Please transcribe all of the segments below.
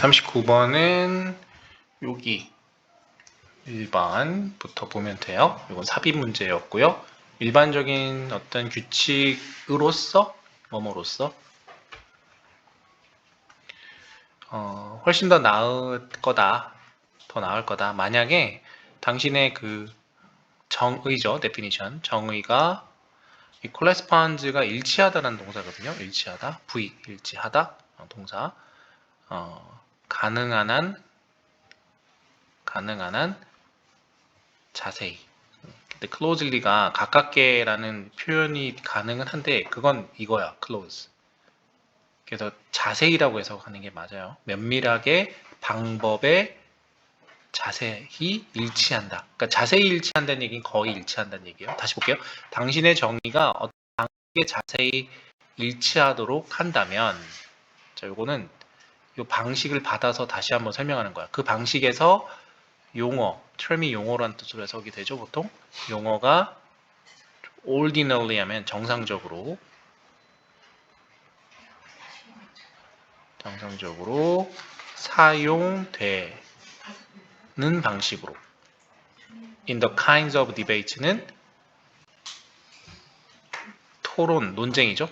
39번은 여기 1번부터 보면 돼요. 이건 삽입 문제였고요. 일반적인 어떤 규칙으로서 뭐뭐로서 훨씬 더 나을 거다. 더 나을 거다. 만약에 당신의 그 정의죠. 데피니션. 정의가 이 corresponds가 일치하다라는 동사거든요. 일치하다. V 일치하다. 동사. 가능한 한 자세히. 근데 closely가 가깝게라는 표현이 가능은 한데 그건 이거야. close. 그래서 자세히라고 해석하는 게 맞아요. 면밀하게 방법에 자세히 일치한다. 그러니까 자세히 일치한다는 얘기는 거의 일치한다는 얘기예요. 다시 볼게요. 당신의 정의가 어떤 방식에 자세히 일치하도록 한다면, 자, 요거는 요 방식을 받아서 다시 한번 설명하는 거야. 그 방식에서 용어, term이 용어라는 뜻으로 해석이 되죠, 보통. 용어가 ordinarily 하면 정상적으로 사용되는 방식으로. In the kinds of debate는 토론, 논쟁이죠.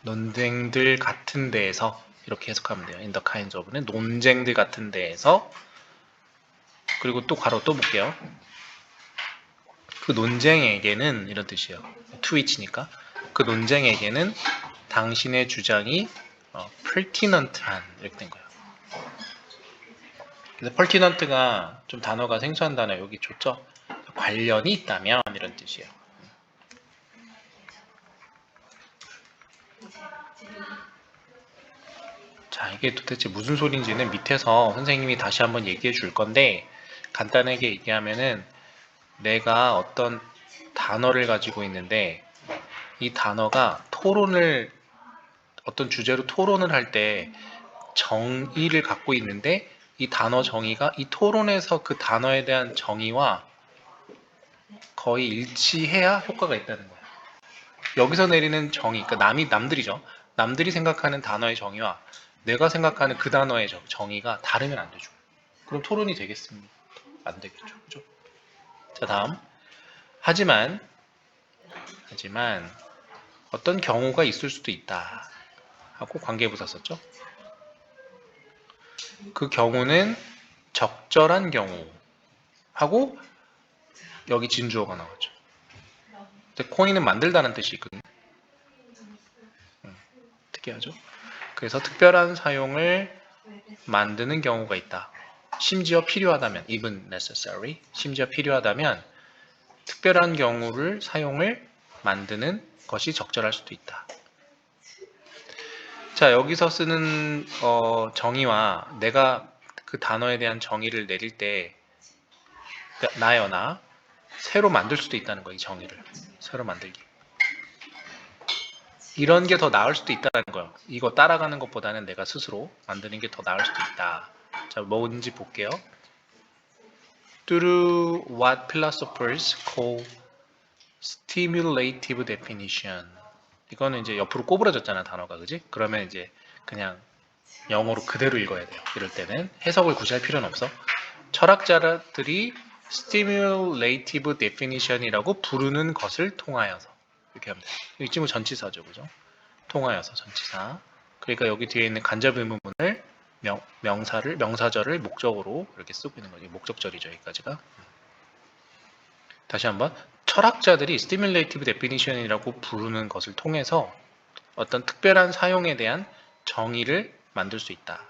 논쟁들 같은 데에서 이렇게 해석하면 돼요. In the kinds of는 논쟁들 같은 데에서. 그리고 또 괄호 또 볼게요. 그 논쟁에게는 이런 뜻이에요. to which니까 그 논쟁에게는 당신의 주장이 pertinent한 이렇게 된 거예요. 그래서 pertinent가 좀 단어가 생소한 단어 여기 좋죠. 관련이 있다면 이런 뜻이에요. 자, 이게 도대체 무슨 소리인지는 밑에서 선생님이 다시 한번 얘기해 줄 건데 간단하게 얘기하면은 내가 어떤 단어를 가지고 있는데 이 단어가 어떤 주제로 토론을 할 때 정의를 갖고 있는데 이 단어 정의가 이 토론에서 그 단어에 대한 정의와 거의 일치해야 효과가 있다는 거예요. 여기서 내리는 정의, 그러니까 남들이죠. 남들이 생각하는 단어의 정의와 내가 생각하는 그 단어의 정의가 다르면 안 되죠. 그럼 토론이 되겠습니까? 안 되겠죠. 그죠? 자, 다음. 하지만 어떤 경우가 있을 수도 있다 하고 관계부사 썼죠. 그 경우는 적절한 경우 하고 여기 진주어가 나왔죠. 근데 코인은 만들다는 뜻이 있거든요. 특이하죠. 그래서 특별한 사용을 만드는 경우가 있다. 심지어 필요하다면 even necessary, 심지어 필요하다면 특별한 경우를 사용을 만드는 것이 적절할 수도 있다. 자, 여기서 쓰는 정의와 내가 그 단어에 대한 정의를 내릴 때 나요 나 새로 만들 수도 있다는 거예요. 이 정의를 새로 만들기. 이런 게 더 나을 수도 있다는 거예요. 이거 따라가는 것보다는 내가 스스로 만드는 게 더 나을 수도 있다. 자, 뭔지 볼게요. Through what philosophers call stimulative definition. 이거는 이제 옆으로 꼬부러졌잖아, 단어가. 그지? 그러면 이제 그냥 영어로 그대로 읽어야 돼요. 이럴 때는 해석을 굳이 할 필요는 없어. 철학자들이 stimulative definition이라고 부르는 것을 통하여서 이렇게 하면 돼요. 이 친구 전치사죠, 그죠? 통하여서 전치사. 그러니까 여기 뒤에 있는 간접 의문문을 명사절을 목적으로 이렇게 쓰고 있는 거죠. 목적절이죠, 여기까지가. 다시 한번 철학자들이 stimulative definition이라고 부르는 것을 통해서 어떤 특별한 사용에 대한 정의를 만들 수 있다.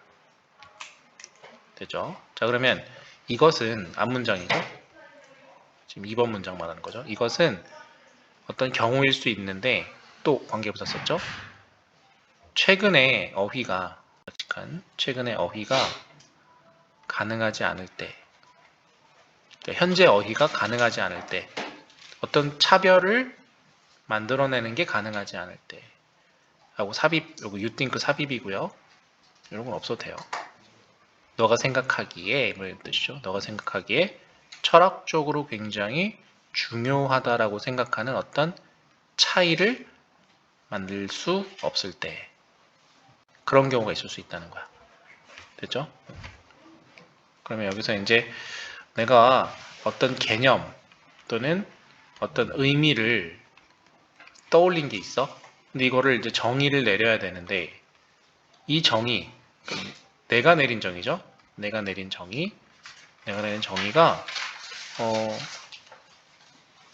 되죠? 자, 그러면 이것은 앞문장이죠? 지금 2번 문장 말하는 거죠. 이것은 어떤 경우일 수 있는데 또 관계부사 썼죠? 최근의 어휘가 가능하지 않을 때, 현재 어휘가 가능하지 않을 때, 어떤 차별을 만들어내는 게 가능하지 않을 때 하고 삽입, 요거 you think 삽입이고요. 이런 건 없어도 돼요. 너가 생각하기에 뭐 이런 뜻이죠. 너가 생각하기에 철학적으로 굉장히 중요하다라고 생각하는 어떤 차이를 만들 수 없을 때 그런 경우가 있을 수 있다는 거야. 됐죠? 그러면 여기서 이제 내가 어떤 개념 또는 어떤 의미를 떠올린 게 있어. 근데 이거를 이제 정의를 내려야 되는데 이 정의, 내가 내린 정의죠. 내가 내린 정의가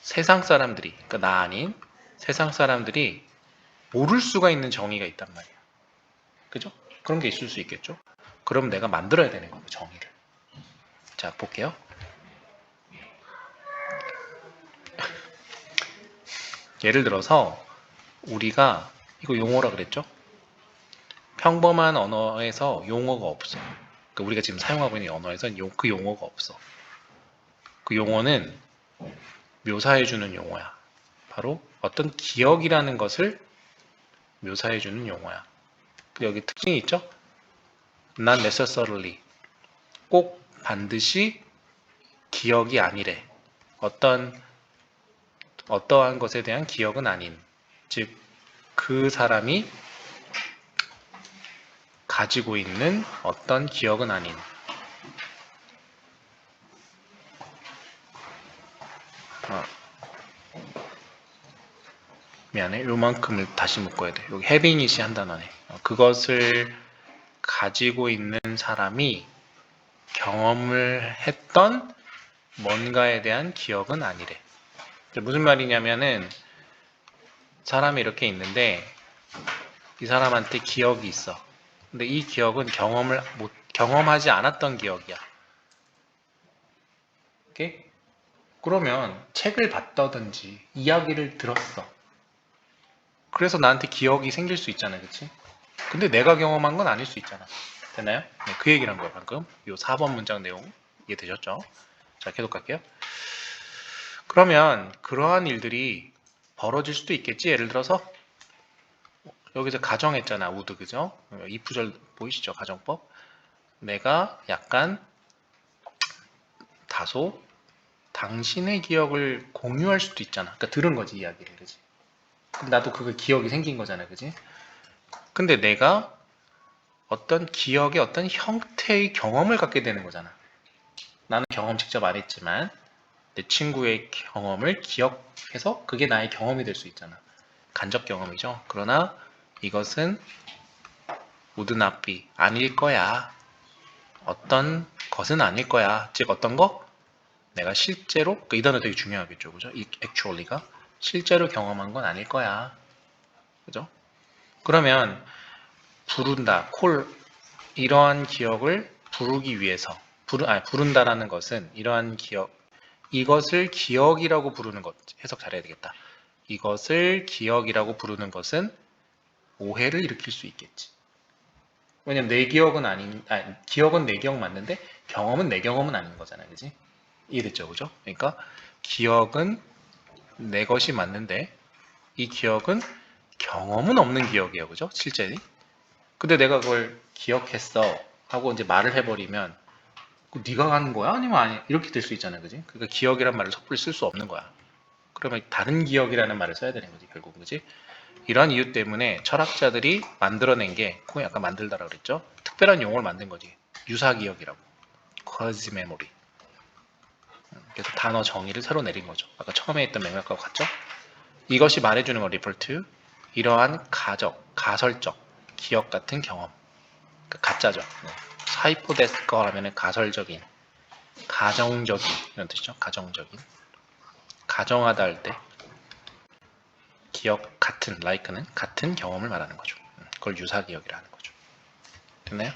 세상 사람들이, 그러니까 나 아닌 세상 사람들이 모를 수가 있는 정의가 있단 말이야. 그죠? 그런 게 있을 수 있겠죠? 그럼 내가 만들어야 되는 거고, 정의를. 자, 볼게요. 예를 들어서 우리가 이거 용어라 그랬죠? 평범한 언어에서 용어가 없어. 그러니까 우리가 지금 사용하고 있는 언어에서 그 용어가 없어. 그 용어는 묘사해주는 용어야. 바로 어떤 기억이라는 것을 묘사해주는 용어야. 여기 특징이 있죠? Not necessarily. 꼭 반드시 기억이 아니래. 어떠한 것에 대한 기억은 아닌. 즉, 그 사람이 가지고 있는 어떤 기억은 아닌. 미안해. 요만큼을 다시 묶어야 돼. 여기 having it이 한 단어네. 그것을 가지고 있는 사람이 경험을 했던 뭔가에 대한 기억은 아니래. 무슨 말이냐면은 사람이 이렇게 있는데 이 사람한테 기억이 있어. 근데 이 기억은 경험하지 않았던 기억이야. 오케이? 그러면 책을 봤다든지 이야기를 들었어. 그래서 나한테 기억이 생길 수 있잖아, 그치? 근데 내가 경험한 건 아닐 수 있잖아. 되나요? 네, 그 얘기를 한 거예요, 방금. 요 4번 문장 내용 이해되셨죠? 자, 계속 갈게요. 그러면 그러한 일들이 벌어질 수도 있겠지. 예를 들어서 여기서 가정했잖아, 우드, 그죠? 이프절 보이시죠? 가정법. 내가 약간 다소 당신의 기억을 공유할 수도 있잖아. 그러니까 들은 거지, 이야기를, 그지? 그럼 나도 그 기억이 생긴 거잖아, 그지? 근데 내가 어떤 기억의 어떤 형태의 경험을 갖게 되는 거잖아. 나는 경험 직접 안 했지만 내 친구의 경험을 기억해서 그게 나의 경험이 될 수 있잖아. 간접 경험이죠. 그러나 이것은 would not be 아닐 거야. 어떤 것은 아닐 거야. 즉 어떤 거? 내가 실제로 이 단어 되게 중요하겠죠, 그죠? 이 actually가 실제로 경험한 건 아닐 거야, 그죠? 그러면 부른다, 이러한 기억을 부르기 위해서 부른다라는 것은 이러한 기억, 이것을 기억이라고 부르는 것 해석 잘해야 되겠다. 이것을 기억이라고 부르는 것은 오해를 일으킬 수 있겠지. 왜냐면 내 기억은 기억은 내 기억 맞는데 경험은 내 경험은 아닌 거잖아, 그지? 이해됐죠, 그죠? 그러니까 기억은 내 것이 맞는데 이 기억은 경험은 없는 기억이에요, 그죠? 실제. 근데 내가 그걸 기억했어 하고 이제 말을 해버리면 네가 하는 거야? 아니면 아니 이렇게 될 수 있잖아, 그지? 그러니까 기억이란 말을 섣불리 쓸 수 없는 거야. 그러면 다른 기억이라는 말을 써야 되는 거지, 결국, 그지? 이런 이유 때문에 철학자들이 만들어낸 게, 콩이 아까 만들다라고 그랬죠? 특별한 용어를 만든 거지. 유사기억이라고. quasi memory. 그래서 단어 정의를 새로 내린 거죠. 아까 처음에 했던 맥락과 같죠? 이것이 말해주는 거 refer to 이러한 가설적 기억 같은 경험. 그러니까 가짜죠. 사이포데스커 하면은 가설적인, 가정적인 이런 뜻이죠. 가정적인. 가정하다 할 때 기억 같은 like는 같은 경험을 말하는 거죠. 그걸 유사기억이라 하는 거죠. 됐나요?